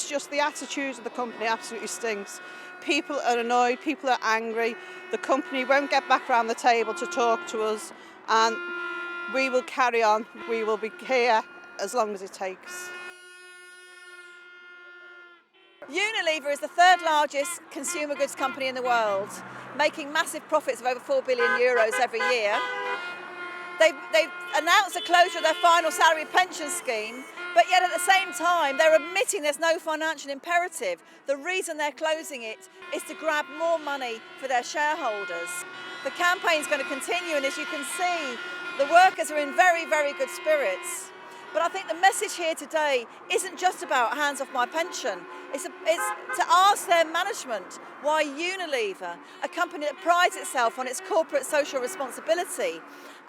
just the attitude of the company absolutely stinks. People are annoyed, people are angry, the company won't get back around the table to talk to us, and we will carry on. We will be here as long as it takes. Unilever is the third largest consumer goods company in the world, making massive profits of over €4 billion every year. They've announced the closure of their final salary pension scheme, but yet at the same time they're admitting there's no financial imperative. The reason they're closing it is to grab more money for their shareholders. The campaign's going to continue, and as you can see, the workers are in very, very good spirits. But I think the message here today isn't just about hands off my pension. It's to ask their management why Unilever, a company that prides itself on its corporate social responsibility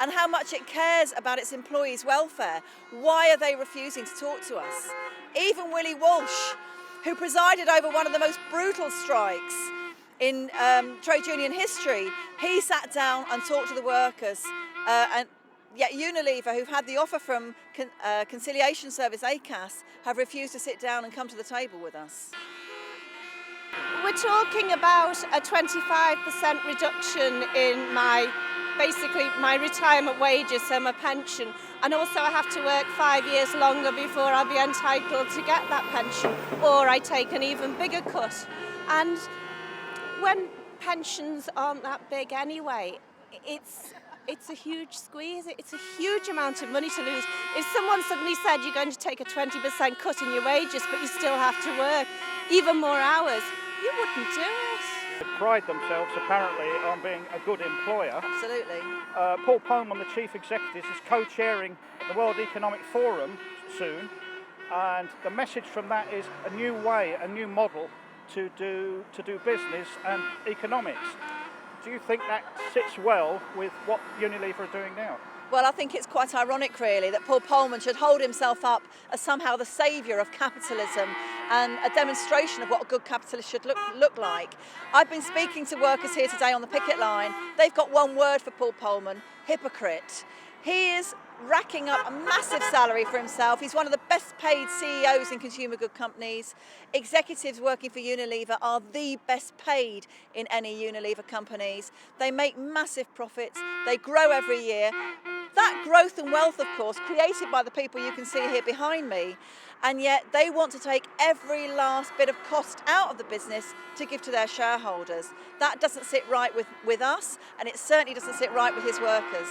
and how much it cares about its employees' welfare, why are they refusing to talk to us? Even Willie Walsh, who presided over one of the most brutal strikes in trade union history, he sat down and talked to the workers. And yet Unilever, who've had the offer from conciliation service ACAS, have refused to sit down and come to the table with us. We're talking about a 25% reduction in my retirement wages, so my pension, and also I have to work 5 years longer before I'll be entitled to get that pension, or I take an even bigger cut. And when pensions aren't that big anyway, it's a huge squeeze, it's a huge amount of money to lose. If someone suddenly said you're going to take a 20% cut in your wages but you still have to work even more hours, you wouldn't do it. They pride themselves apparently on being a good employer. Absolutely. Paul Polman, the chief executive, is co-chairing the World Economic Forum soon, and the message from that is a new way, a new model to do business and economics. Do you think that sits well with what Unilever are doing now? Well, I think it's quite ironic, really, that Paul Polman should hold himself up as somehow the saviour of capitalism and a demonstration of what a good capitalist should look like. I've been speaking to workers here today on the picket line. They've got one word for Paul Polman: hypocrite. He is racking up a massive salary for himself. He's one of the best paid CEOs in consumer good companies. Executives working for Unilever are the best paid in any Unilever companies. They make massive profits. They grow every year. That growth and wealth, of course, created by the people you can see here behind me, and yet they want to take every last bit of cost out of the business to give to their shareholders. That doesn't sit right with us, and it certainly doesn't sit right with his workers.